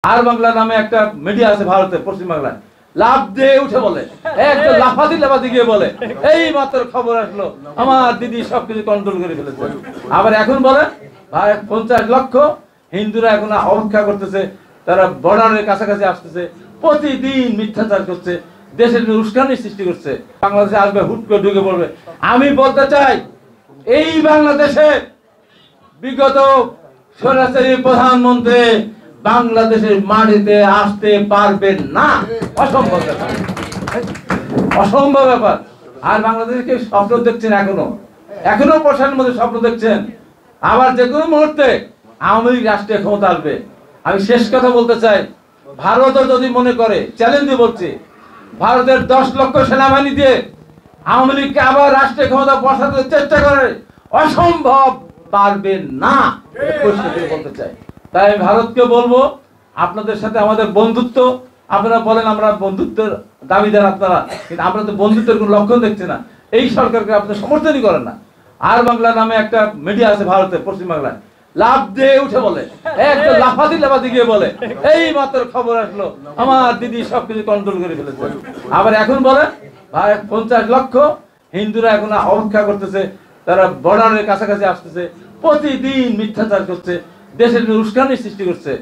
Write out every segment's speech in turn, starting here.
আর বাংলা নামে একটা মিডিয়া আছে ভারতে, পশ্চিম বাংলায়, লাভ দিয়ে উঠে বলে, একটা লাফাতি গিয়ে বলে এই মাত্র খবর আসলো আমার দিদি সবকিছু কন্ট্রোল করে ফেলেছে। আবার এখন বলে ভাই 50 লক্ষ হিন্দুরা এখন অপেক্ষা করতেছে, তারা বর্ডারের কাছাকাছি আসতেছে, প্রতিদিন মিথ্যাচার করছে, দেশের উস্কানি সৃষ্টি করছে, বাংলাদেশে আসবে হুট করে ঢুকে পড়বে। আমি বলতে চাই এই বাংলাদেশে বিগত স্বৈরাচারী প্রধানমন্ত্রী বাংলাদেশের মাটিতে আসতে পারবেন না, অসম্ভব ব্যাপার, অসম্ভব ব্যাপার। আর বাংলাদেশে কেউ স্বপ্ন দেখছেন, এখনো প্রশাসনের মধ্যে স্বপ্ন দেখছেন আবার যে কোনো মুহূর্তে আওয়ামী লীগ রাষ্ট্রীয় ক্ষমতা আসবে। আমি শেষ কথা বলতে চাই, ভারতও যদি মনে করে, চ্যালেঞ্জ দিয়ে বলছি, ভারতের 10 লক্ষ সেনাবাহিনী দিয়ে আওয়ামী লীগকে আবার রাষ্ট্রীয় ক্ষমতা বসাতে চেষ্টা করে, অসম্ভব, পারবেন না, বলতে চাই। তাই আমি ভারতকে বলবো, আপনাদের সাথে আমাদের বন্ধুত্ব, আপনারা বলেন আমরা বন্ধুত্বের দাবিদার আপনারা, কিন্তু আমরা তো বন্ধুত্বের কোনো লক্ষণ দেখছি না। এই সরকারকে আপনারা সমর্থনই করেন না। আর বাংলা নামে একটা মিডিয়া আছে ভারতে, পশ্চিম বাংলায়, লাভ দিয়ে উঠে বলে, একটা লাফাতি গিয়ে বলে এই মাত্র খবর আসলো আমার দিদি সবকিছু কন্ট্রোল করে ফেলেছে। আবার এখন বলে ভাই 50 লক্ষ হিন্দুরা এখন অপেক্ষা করতেছে, তারা বর্ডারের কাছাকাছি আসতেছে, প্রতিদিন মিথ্যাচার করছে, দেশের উস্কানি সৃষ্টি করছে।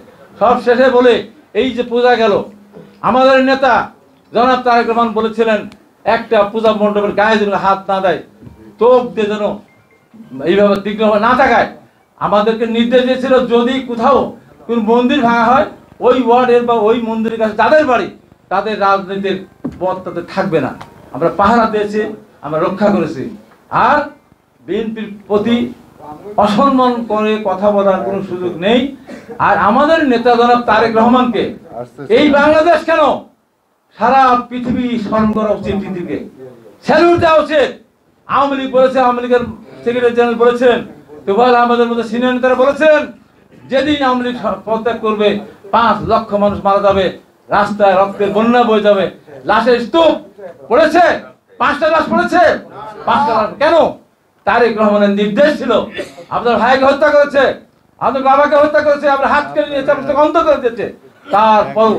সব শেষে বলে এই যে পূজা গেল, আমাদের নেতা জনাব তারেক রহমান বলেছিলেন একটা পূজা মণ্ডপের গায়ে যেন হাত না দেয়, তোপ দিয়ে যেন এইভাবে তীক্ষ্ণ না তাকায়। আমাদেরকে নির্দেশ দিয়েছিল যদি কোথাও কোন মন্দির ভাঙা হয়, ওই ওয়ার্ডের বা ওই মন্দিরের কাছে যাদের বাড়ি, তাদের রাজনীতির পথ তাদের থাকবে না। আমরা পাহারা দিয়েছি, আমরা রক্ষা করেছি। আর বিএনপির প্রতি অসম্মান করে কথা বলার কোনো সুযোগ নেই। আর আমাদের নেতা জনাব তারেক রহমানকে এই বাংলাদেশ কেন, সারা পৃথিবী স্মরণ করা উচিত, পৃথিবীকে স্যালুট দেওয়া উচিত। আওয়ামী লীগ বলেছে, আওয়ামী লীগের সেক্রেটারি জেনারেল বলেছেন, তোফায়েল আহমেদের মধ্যে সিনিয়র নেতারা বলেছেন, যেদিন আওয়ামী লীগ পদত্যাগ করবে 5 লক্ষ মানুষ মারা যাবে, রাস্তায় রক্তের বন্যা বয়ে যাবে, লাশের স্তূপ পড়েছে, 5টা লাশ পড়েছে, 5টা লাশ কেন? তারেক রহমানের নির্দেশ ছিল, আপনার ভাইকে হত্যা করেছে, আপনার বাবাকে হত্যা করেছে, আপনার হাত কেটে নিয়েছে, আপনাকে অন্ধ করে দিয়েছে, তারপর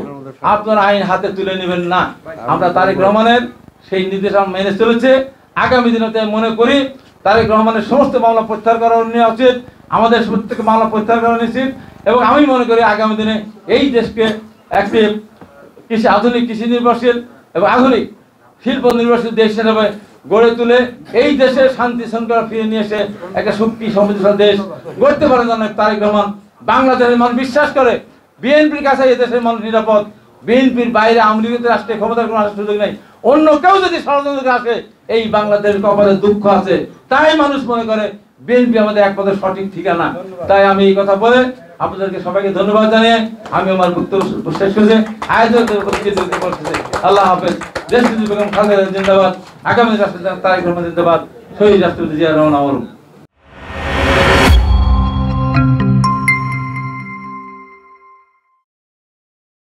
আপনারা আইন হাতে তুলে নেবেন না। আমরা তারেক রহমানের সেই নির্দেশ আমরা মেনে চলেছে। আগামী দিনে মনে করি তারেক রহমানের সমস্ত মামলা প্রত্যাহার করা নেওয়া উচিত, আমাদের প্রত্যেক মামলা প্রত্যাহার করা উচিত। এবং আমি মনে করি আগামী দিনে এই দেশকে একটি আধুনিক কৃষি নির্ভরশীল এবং আধুনিক শিল্প নির্ভরশীল দেশ হিসেবে গড়ে তুলে এই দেশে শান্তি শৃঙ্খলা ফিরে নিয়ে এসে একটা শক্তি সমৃদ্ধশালী দেশ গড়তে পারে জনাব তারেক রহমান। বাংলাদেশের মানুষ বিশ্বাস করে বিএনপির কাছে এই দেশের মানুষ নিরাপদ, বিএনপির বাইরে আওয়ামী লীগের রাষ্ট্রে ক্ষমতার কোনো আসার সুযোগ নেই। অন্য কেউ যদি ষড়যন্ত্র আসে, এই বাংলাদেশের কপালে দুঃখ আছে, তাই মানুষ মনে করে বিএনপি আমাদের একমাত্র সঠিক ঠিকানা। তাই আমি এই কথা বলে আপনাদেরকে সবাইকে ধন্যবাদ জানিয়ে আমি আমার বক্তব্য শেষ করছি। আল্লাহ হাফেজ। দেশ বেগম খালেদা জিন্দাবাদ, আগামী রাষ্ট্রপতি তারেক রহমান জিন্দাবাদ, শহীদ রাষ্ট্রপতি জিয়া রহমান আমর।